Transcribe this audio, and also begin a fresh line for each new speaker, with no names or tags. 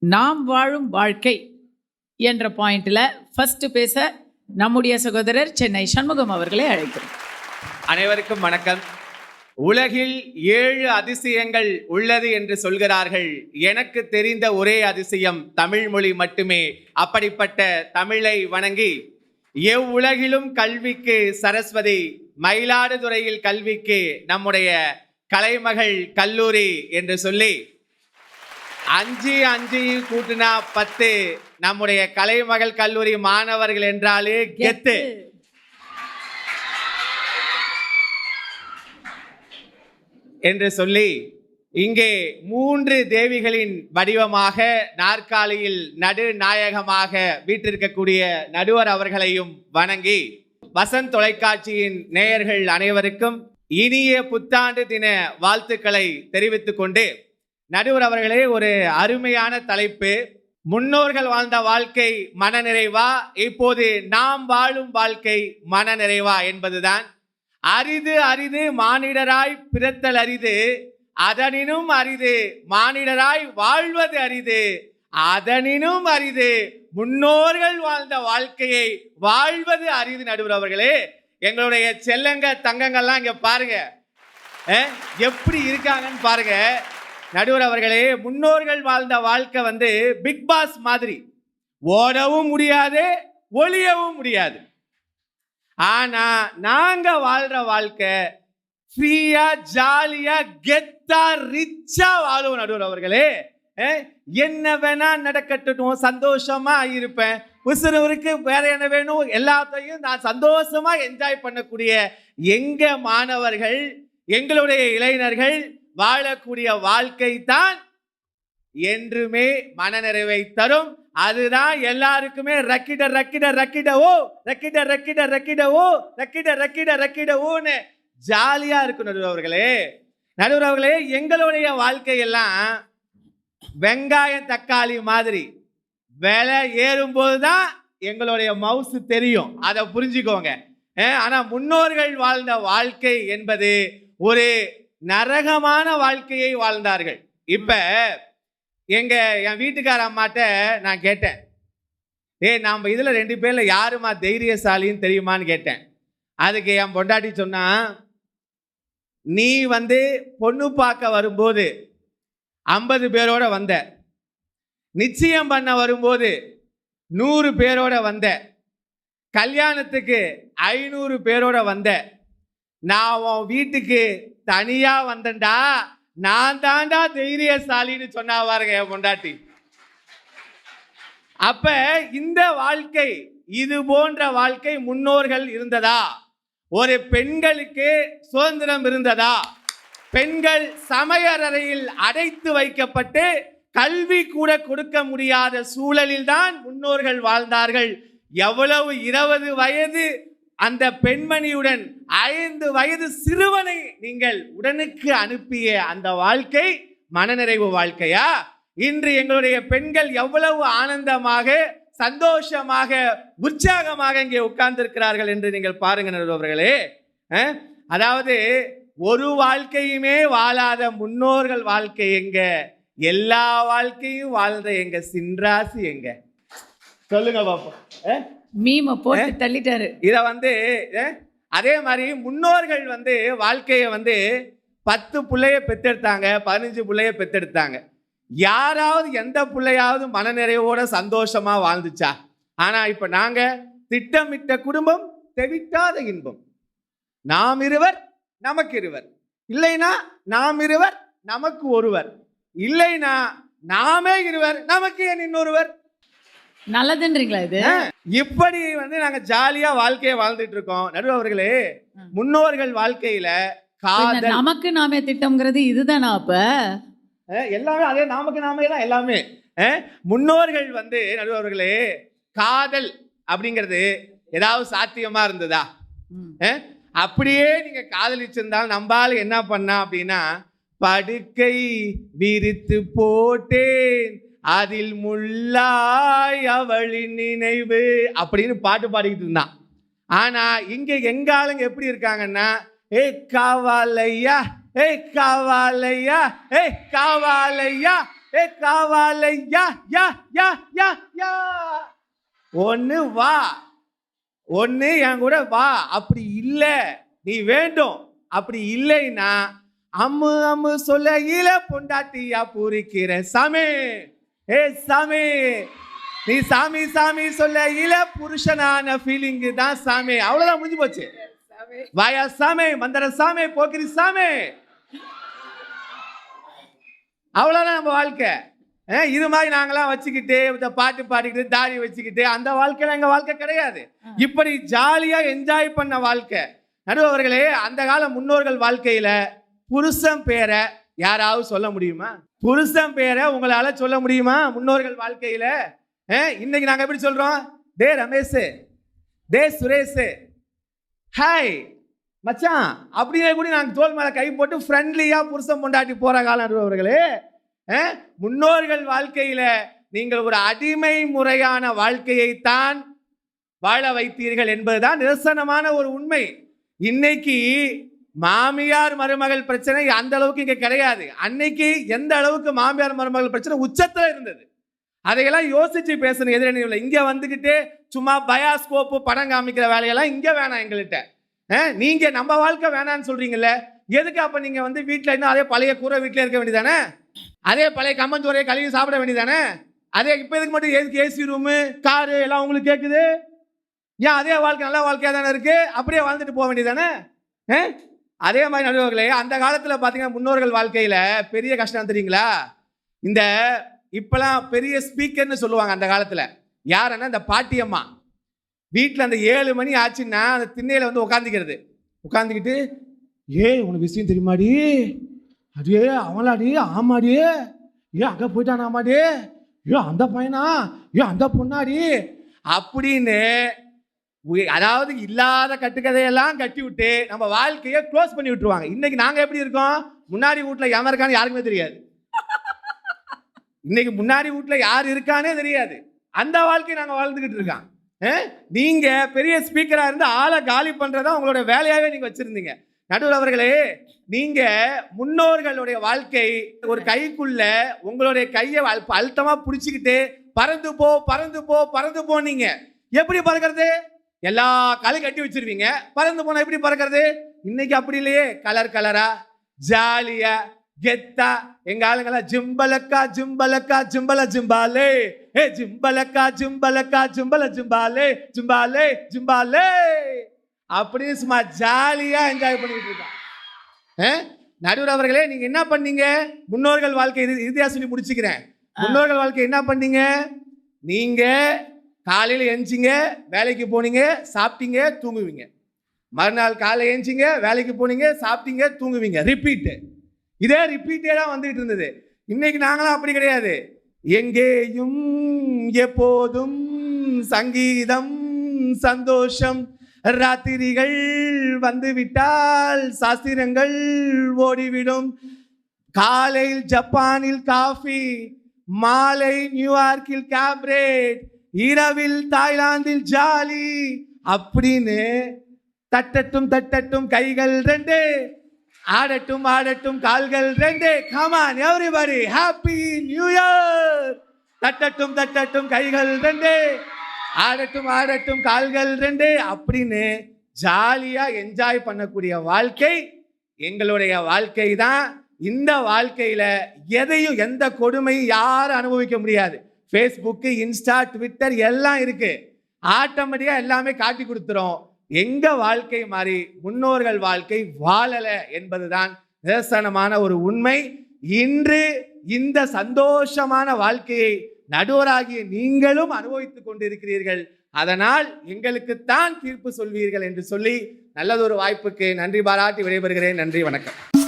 நாம் வாழும் வாழ்க்கை என்ற பாயிண்ட்ல ஃபர்ஸ்ட் பேச நம்முடைய சகோதரர் சென்னை சண்முகம் அவர்களை அழைக்கிறோம்.
அனைவருக்கும் வணக்கம். உலகில் 7 அதிசயங்கள் உள்ளது என்று சொல்கிறார்கள். எனக்கு தெரிந்த ஒரே அதிசயம் தமிழ் மொழி மட்டுமே. அப்படிப்பட்ட தமிழை வணங்கி எவ்வுலகிலும் கல்விக்கு சரஸ்வதி, மயிலாடுதுறையில் கல்விக்கு நம்முடைய கலைமகள் கல்லூரி என்று சொல்லி 5 கூட்டினா 10 நம்முடைய கலைமகள் கல்லூரி மாணவர்கள் என்றாலே கெத்து என்று சொல்லி இங்கே 3 தேவிகளின் வடிவமாக நாற்காலியில் நடுநாயகமாக வீற்றிருக்கக்கூடிய நடுவர் அவர்களையும் வணங்கி வசந்த் தொலைக்காட்சியின் நேயர்கள் அனைவருக்கும் இனிய புத்தாண்டு தின வாழ்த்துக்களை தெரிவித்துக் கொண்டு, நடுவர் அவர்களே, ஒரு அருமையான தலைப்பு. முன்னோர்கள் வாழ்ந்த வாழ்க்கை மனநிறைவா, இப்போது நாம் வாழும் வாழ்க்கை மனநிறைவா என்பதுதான். அரிது அரிது மானிடராய் பிறத்தல் அரிது, அதனினும் அரிது மானிடராய் வாழ்வது அரிது, அதனினும் அரிது முன்னோர்கள் வாழ்ந்த வாழ்க்கையை வாழ்வது அரிது. நடுவர் அவர்களே, எங்களுடைய செல்லங்க தங்கங்கள்லாம் இங்க பாருங்க எப்படி இருக்காங்கன்னு பாருங்க. நடுவர் அவர்களே, முன்னோர்கள் வாழ்ந்த வாழ்க்கை பிக் பாஸ் மாதிரி ஓடவும் முடியாது, ஒளியவும் முடியாது. ஆனா நாங்க வாழ்ற வாழ்க்கை ஃப்ரீயா, ஜாலியா, கெத்தா, ரிச்சா வாழும். நடுவர் அவர்களே, என்ன வேணா நடக்கட்டும், சந்தோஷமா இருப்பேன், உசுருக்கு வேற என்ன வேணும், எல்லாத்தையும் நான் சந்தோஷமா என்ஜாய் பண்ணக்கூடிய எங்க மாணவர்கள், எங்களுடைய இளைஞர்கள் வாழக்கூடிய வாழ்க்கை தான் என்றுமே மனநிறைவை தரும். அதுதான் எல்லாருக்குமே ரக்கிட ரக்கிட ரக்கிடவோ ரக்கிட ரக்கிட ரக்கிடவோ ரக்கிட ரக்கிட ரக்கிடவோன்னு ஜாலியா இருக்கும். நடுவர் அவர்களே, எங்களுடைய வாழ்க்கையெல்லாம் வெங்காயம் தக்காளி மாதிரி விலை ஏறும்போது தான் எங்களுடைய மவுசு தெரியும், அதை புரிஞ்சுக்கோங்க. ஆனா முன்னோர்கள் வாழ்ந்த வாழ்க்கை என்பது ஒரு நரகமான வாழ்க்கையை வாழ்ந்தார்கள். இப்ப என் வீட்டுக்கார அம்மாட்ட நான் கேட்டேன், நாம இதுல 2 பேர்ல யாருமா தைரியசாலின்னு தெரியுமான்னு கேட்டேன். அதுக்கு என் பொண்டாட்டி சொன்னா, நீ பொண்ணு பார்க்க வரும்போது 50 பேரோட வந்த, நிச்சயம் பண்ண வரும்போது 100 பேரோட வந்த, கல்யாணத்துக்கு 500 பேரோட வந்த, நான் உன் வீட்டுக்கு தனியா வந்தேன்டா, நான் தாண்டா தைரியசாலின்னு சொன்னா பாருங்க என் பொண்டாட்டி. அப்ப இந்த வாழ்க்கை, இது போன்ற வாழ்க்கை முன்னோர்கள் இருந்ததா? ஒரு பெண்களுக்கு சுதந்திரம் இருந்ததா? பெண்கள் சமையலறையில் அடைத்து வைக்கப்பட்டு கல்வி கூட கொடுக்க முடியாத சூழலில் தான் முன்னோர்கள் வாழ்ந்தார்கள். எவ்வளவு 20 வயது அந்த பெண்மணியுடன் 5 வயது சிறுவனை நீங்கள் உடனுக்கு அனுப்பிய அந்த வாழ்க்கை மனநிறைவு வாழ்க்கையா? இன்று எங்களுடைய பெண்கள் எவ்வளவு ஆனந்தமாக, சந்தோஷமாக, உற்சாகமாக இங்கே உட்கார்ந்திருக்கிறார்கள் என்று நீங்கள் பாருங்க நடுவர்களே. அதாவது ஒரு வாழ்க்கையுமே வாழாத முன்னோர்கள் வாழ்க்கை எங்க? எல்லா வாழ்க்கையும் வாழ்ந்த எங்க சின்ராசி எங்க? சொல்லுங்க பாப்போம்.
மீம போட்டு தள்ளிட்டாரு.
இத அதே மாதிரி முன்னோர்கள் வாழ்க்கையை 10 பிள்ளைய பெத்தெடுத்தாங்க, 15 பிள்ளைய பெத்தெடுத்தாங்க. யாராவது எந்த பிள்ளையாவது மனநிறைவோட சந்தோஷமா வாழ்ந்துச்சா? ஆனா இப்ப நாங்க திட்டமிட்ட குடும்பம், தெவிட்டாத இன்பம். நாம் இருவர் நமக்கு இருவர், இல்லைனா நாம் இருவர் நமக்கு ஒருவர், இல்லைனா நாமே இருவர் நமக்கு ஏன் இன்னொருவர்.
நல்லதுன்றீங்களா இது?
இப்படி நாங்க ஜாலியா வாழ்க்கையை வாழ்ந்துட்டு இருக்கோம். நடுவர் அவர்களே, முன்னோர்கள் வாழ்க்கையில காதல்,
நமக்கு நாமே திட்டம்ங்கிறது இதுதானா? அப்ப
எல்லாமே அதே நமக்கு நாமே தான் எல்லாமே. முன்னோர்கள் நடுவர் அவர்களே, காதல் அப்படிங்கிறது ஏதாவது சாத்தியமா இருந்ததா? அப்படியே நீங்க காதலிச்சிருந்தாலும் நம்பால என்ன பண்ணா அப்படின்னா, படுக்கை விரித்து போட்டேன் அதில் முள்ளாய் அவளின் நினைவு அப்படின்னு பாட்டு பாடிக்கிட்டு இருந்தான். ஆனா இங்க எங்க ஆளுங்க எப்படி இருக்காங்கன்னா, காவாலையா, காவாலையா, காவாலையா ஏ காவாலையா யா யா யா யா. ஒன்னு வா, ஒன்னு என் கூட வா. அப்படி இல்லை நீ வேண்டும், அப்படி இல்லைன்னா அம்மு அம்மு சொல்ல இல பொண்டாட்டியா பூரிக்கிற சாமி. ஏ சாமி, நீ சாமி சாமி சொல்ல இல புருஷனான ஃபீலிங் தான் சாமி. அவ்வளவுதான், முடிஞ்சு போச்சு. வாயா சாமி, மந்திர சாமி, போக்கிரி சாமி. அவ்வளவுதான் நம்ம வாழ்க்கை. இது மாதிரி நாங்களாம் வச்சுக்கிட்டு இந்த பாட்டு பாடிக்கிட்டு தாடி வச்சுக்கிட்டு அந்த வாழ்க்கையில எங்க வாழ்க்கை கிடையாது. இப்படி ஜாலியா என்ஜாய் பண்ண வாழ்க்கை. நடுவர்களே, அந்த கால முன்னோர்கள் வாழ்க்கையில புருஷன் பேரை யாராவது சொல்ல முடியுமா? புருஷன் பேரை உங்களால சொல்ல முடியுமா முன்னோர்கள் வாழ்க்கையில? இன்னைக்கு நாங்க எப்படி சொல்றோம்? டே ரமேஷ், டே சுரேஷ், ஹாய் மச்சான் அப்படின்னு கூட நாங்கள் தோல் மேல கை போட்டு ஃப்ரெண்ட்லியா புருஷன் பொண்டாட்டி போற காலம். நடுவர்களே, முன்னோர்கள் வாழ்க்கையில நீங்கள் ஒரு அடிமை முறையான வாழ்க்கையைத்தான் வாழ வைத்தீர்கள் என்பதுதான் நிதர்சனமான ஒரு உண்மை. இன்னைக்கு மாமியார் மருமகள் பிரச்சனை அந்த அளவுக்கு இங்க கிடையாது. அன்னைக்கு எந்த அளவுக்கு மாமியார் மருமகள் பிரச்சனை உச்சத்துல இருந்தது, அதையெல்லாம் யோசிச்சு பேசணும். எதிரணியில் இங்க வந்துகிட்டு சும்மா பயாஸ்கோப்பு படம் காமிக்கிற வேலையெல்லாம் இங்க வேணாம் எங்கள்கிட்ட. நீங்க நம்ம வாழ்க்கை வேணான்னு சொல்றீங்கல்ல, எதுக்கு அப்ப நீங்க வந்து வீட்டுல இன்னும் அதே பழைய கூரை வீட்டுல இருக்க வேண்டியதானே? அதே பழைய கம்மஞ்சோரையை கழுவி சாப்பிட வேண்டியதானே? அதே இப்ப இதுக்கு மட்டும் எதுக்கு ஏசி ரூமு காரு எல்லாம் உங்களுக்கு கேட்குது? ஏன் அதே வாழ்க்கை நல்ல வாழ்க்கையா தானே இருக்கு, அப்படியே வாழ்ந்துட்டு போக வேண்டியதானே? அதே மாதிரி நடுவர்களே, அந்த காலத்துல பாத்தீங்கன்னா முன்னோர்கள் வாழ்க்கையில பெரிய கஷ்டம் தெரியுங்களா? இந்த இப்பெல்லாம் பெரிய ஸ்பீக்கர்னு சொல்லுவாங்க. அந்த காலத்துல யாருன்னா இந்த பாட்டியம்மா வீட்டில் அந்த 7 மணி ஆச்சுன்னா அந்த திண்ணையில வந்து உட்காந்துக்கிறது. உட்காந்துக்கிட்டு, உனக்கு விஷயம் தெரியுமாடி, அடியே அவளாடி, ஆமாடி, அங்கே போயிட்டான், ஆமாடி, அந்த பையனா, அந்த பொண்ணாடி அப்படின்னு, அதாவது இல்லாத கட்டுக்கதையெல்லாம் கட்டி விட்டு நம்ம வாழ்க்கையை க்ளோஸ் பண்ணி விட்டுருவாங்க. இன்னைக்கு நாங்கள் எப்படி இருக்கோம்? முன்னாடி வீட்டில் எவன் இருக்கான்னு யாருக்குமே தெரியாது. இன்னைக்கு முன்னாடி வீட்டில் யார் இருக்கானே தெரியாது. அந்த வாழ்க்கையை நாங்கள் வாழ்ந்துகிட்டு இருக்கோம். நீங்க பெரிய ஸ்பீக்கரா இருந்து ஆளை காலி பண்றதா உங்களோட வேலையாவே நீங்க வச்சிருந்தீங்க. நடுவர் அவர்களே, நீங்க முன்னோர்களுடைய வாழ்க்கை ஒரு கைக்குள்ள உங்களுடைய கையை அழுத்தமா பிடிச்சிக்கிட்டு பறந்து போ பறந்து போ பறந்து போனீங்க. எப்படி பறக்கிறது? எல்லா காலையும் கட்டி வச்சிருவீங்க. பறந்து போனா எப்படி பறக்கிறது? இன்னைக்கு அப்படி இல்லையே. கலர் கலரா ஜாலியா கெத்தா எங்க ஆளுங்களா ஜிம்பலக்கா ஜிம்பலக்கா ஜிம்பல ஜிம்பாலே, ஜிம்பலக்கா ஜிம்பலக்கா ஜிம்பல ஜிம்பாலே ஜிம்பாலே ஜிம்பாலே அப்படின்னு சும்மா ஜாலியா என்ஜாய் பண்ணிட்டு இருக்கான். நடுவர் அவர்களே, நீங்க என்ன பண்ணீங்க? முன்னோர்கள் வாழ்க்கை இறுதியா சொல்லி முடிச்சுக்கிறேன். முன்னோர்கள் வாழ்க்கை என்ன பண்ணீங்க? நீங்க காலையில எஞ்சிங்க, வேலைக்கு போனீங்க, சாப்பிட்டீங்க, தூங்குவீங்க. மறுநாள் காலை எஞ்சிங்க, வேலைக்கு போனீங்க, சாப்பிட்டீங்க, தூங்குவீங்க. ரிப்பீட். இதே ரிப்பீட்டே தான் வந்துட்டு இருந்தது. இன்னைக்கு நாங்களாம் அப்படி கிடையாது. எங்கேயும் எப்போதும் சங்கீதம் சந்தோஷம், ராத்திரிகள் வந்துவிட்டால் சாஸ்திரங்கள் ஓடிவிடும். காலையில் ஜப்பானில் காஃபி, மாலை நியூயார்க்கில் கேப்ரேட், இரவில் தாய்லாந்தில் ஜாலி அப்படின்னு தட்டட்டும் தட்டட்டும் கைகள் 2, ஆடட்டும் ஆடட்டும் கால்கள் 2. Come on everybody, happy new year. தட்டட்டும் தட்டட்டும் கைகள் 2, ஆடட்டும் ஆடட்டும் கால்கள் 2 அப்படின்னு ஜாலியா என்ஜாய் பண்ணக்கூடிய வாழ்க்கை எங்களுடைய வாழ்க்கை தான். இந்த வாழ்க்கையில எதையும் எந்த கொடுமையும் யாரும் அனுபவிக்க முடியாது. ஃபேஸ்புக், இன்ஸ்டா, ட்விட்டர் எல்லாம் இருக்கு. ஆட்டோமேட்டிக்கா எல்லாமே காட்டி கொடுத்துரும். எங்க வாழ்க்கை மாதிரி முன்னோர்கள் வாழ்க்கை வாழல என்பதுதான் நிதர்சனமான ஒரு உண்மை. இன்று இந்த சந்தோஷமான வாழ்க்கையை நடுவராகிய நீங்களும் அனுபவித்துக் கொண்டிருக்கிறீர்கள். அதனால் எங்களுக்குத்தான் தீர்ப்பு சொல்வீர்கள் என்று சொல்லி நல்லதொரு வாய்ப்புக்கு நன்றி பாராட்டி விடைபெறுகிறேன். நன்றி, வணக்கம்.